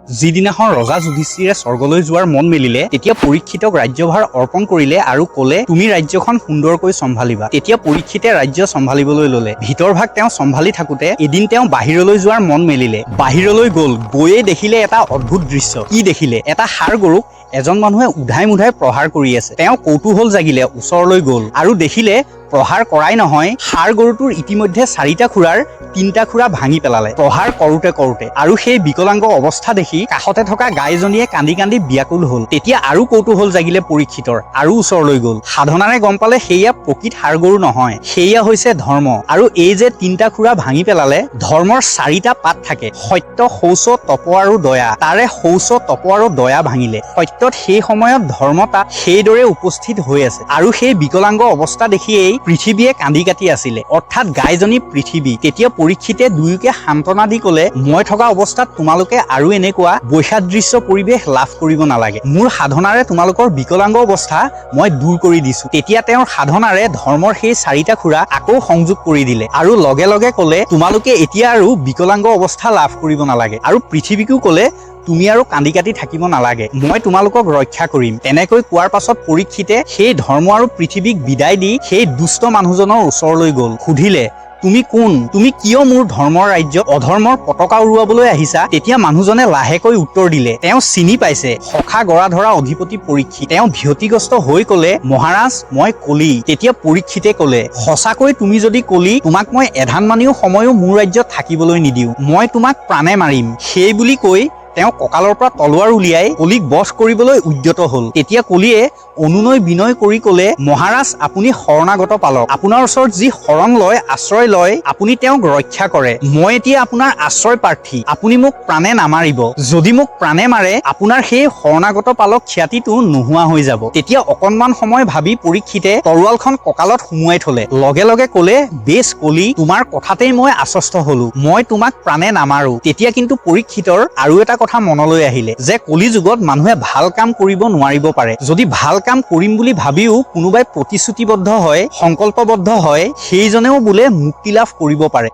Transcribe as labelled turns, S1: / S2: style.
S1: যিদিনাখন ৰজা যুধিষ্ঠিৰে স্বৰ্গলৈ যোৱাৰ মন মেলিলে তেতিয়া পৰীক্ষিতক ৰাজ্যভাৰ অৰ্পণ কৰিলে আৰু ক'লে তুমি ৰাজ্যখন সুন্দৰকৈ চম্ভালিবা। তেতিয়া পৰীক্ষিতে ৰাজ্য চম্ভালিবলৈ ল'লে। ভিতৰভাগ তেওঁ চম্ভালি থাকোতে এদিন তেওঁ বাহিৰলৈ যোৱাৰ মন মেলিলে। বাহিৰলৈ গ'ল, গৈয়ে দেখিলে এটা অদ্ভুত দৃশ্য। কি দেখিলে? এটা ষাঁড় গৰুক এজন মানুহে উধাই মুধাই প্ৰহাৰ কৰি আছে। তেওঁ কৌতূহল জাগিলে, ওচৰলৈ গ'ল আৰু দেখিলে প্ৰহাৰ কৰাই নহয়, ষাঁড় গৰুটোৰ ইতিমধ্যে 4টা খুৰাৰ 3টা খুৰা ভাঙি পেলালে প্ৰহাৰ কৰোতে কৰোতে। আৰু সেই বিকলাংগ অৱস্থা দেখি কাষতে থকা গাইজনীয়ে কান্দি কান্দি ব্যাকুল হ'ল। তেতিয়া আৰু কৌতূহল জাগিলে পৰীক্ষিতৰ, আৰু ওচৰলৈ গ'ল। সাধনাৰে গম পালে সেয়া প্ৰকৃত ষাঁড় গৰু নহয়, সেয়া হৈছে ধৰ্ম। আৰু এই যে 3টা খুৰা ভাঙি পেলালে, ধৰ্মৰ 4টা পাত থাকে, সত্য, শৌচ, তপ আৰু দয়া। তাৰে শৌচ, তপ আৰু দয়া ভাঙিলে। সত্যত সেই সময়ত ধৰ্মতা সেইদৰে উপস্থিত হৈ আছে। আৰু সেই বিকলাংগ অৱস্থা দেখিয়েই পৃথিৱীয়ে কান্দি কাটি আছিলে, অৰ্থাৎ গাইজনী পৃথিৱী। তেতিয়া পৰীক্ষিতে দুয়োকে সান্তনা দি ক'লে, মই থকা অৱস্থাত তোমালোকে আৰু এনেকুৱা বৈসাদৃশ্য পৰিৱেশ লাভ কৰিব নালাগে। মোৰ সাধনাৰে তোমালোকৰ বিকলাংগ অৱস্থা মই দূৰ কৰি দিছো। তেতিয়া তেওঁৰ সাধনাৰে ধৰ্মৰ সেই 4টা খুৰা আকৌ সংযোগ কৰি দিলে আৰু লগে লগে ক'লে, তোমালোকে এতিয়া আৰু বিকলাংগ অৱস্থা লাভ কৰিব নালাগে। আৰু পৃথিৱীকো ক'লে, তুমি আৰু কান্দি কাটি থাকিব নালাগে, মই তোমালোকক ৰক্ষা কৰিম। তেনেকৈ কোৱাৰ পাছত পৰীক্ষিতে সেই ধৰ্ম আৰু পৃথিৱীক বিদায় দি সেই দুষ্ট মানুহজনৰ ওচৰলৈ গ'ল। সুধিলে, তুমি কোন? তুমি কিয় মোৰ ধৰ্মৰ ৰাজ্যত অধৰ্মৰ পতাকা উৰুৱাবলৈ আহিছা? তেতিয়া মানুহজনে লাহেকৈ উত্তৰ দিলে, তেওঁ চিনি পাইছে, সখা গৰা ধৰা অধিপতি পৰীক্ষিত। তেওঁ ভীতিগ্ৰস্ত হৈ ক'লে, মহাৰাজ মই কলি। তেতিয়া পৰীক্ষিতে ক'লে, সঁচাকৈ তুমি যদি কলি, তোমাক মই এধান মানিও সময়ো মোৰ ৰাজ্যত থাকিবলৈ নিদিওঁ, মই তোমাক প্ৰাণে মাৰিম। সেই বুলি কৈ তেওঁ কঁকালৰ পৰা তলোৱাৰ উলিয়াই কলিক বধ কৰিবলৈ উদ্যত হ'ল। তেতিয়া কলিয়ে অনুনয় বিনয় কৰি ক'লে, মহাৰাজ আপুনি শৰণাগত পালক, আপোনাৰ ওচৰত যি শৰণ লয়, আশ্ৰয় লয়, আপুনি তেওঁক ৰক্ষা কৰে। মই এতিয়া আপোনাৰ আশ্ৰয় প্ৰাৰ্থী, আপুনি মোক প্ৰাণে নামাৰিব। যদি মোক প্ৰাণে মাৰে, আপোনাৰ সেই শৰণাগত পালক খ্যাতিটো নোহোৱা হৈ যাব। তেতিয়া অকণমান সময় ভাবি পৰীক্ষিতে তৰোৱালখন কঁকালত সুমুৱাই থলে। লগে লগে ক'লে, বেছ কলি, তোমাৰ কথাতেই মই আশ্বস্ত হলো, মই তোমাক প্ৰাণে নামাৰো। তেতিয়া কিন্তু পৰীক্ষিতৰ আৰু এটা কথা মনলৈ আহিলে, যে কলি যুগত মানুহে ভাল কাম কৰিব নোৱাৰিব পাৰে। যদি ভাল কাম কৰিম বুলি ভাবিও কোনোবাই প্ৰতিশ্ৰুতিবদ্ধ হয়, সংকল্পবদ্ধ হয়, সেইজনেও বোলে মুক্তি লাভ কৰিব পাৰে।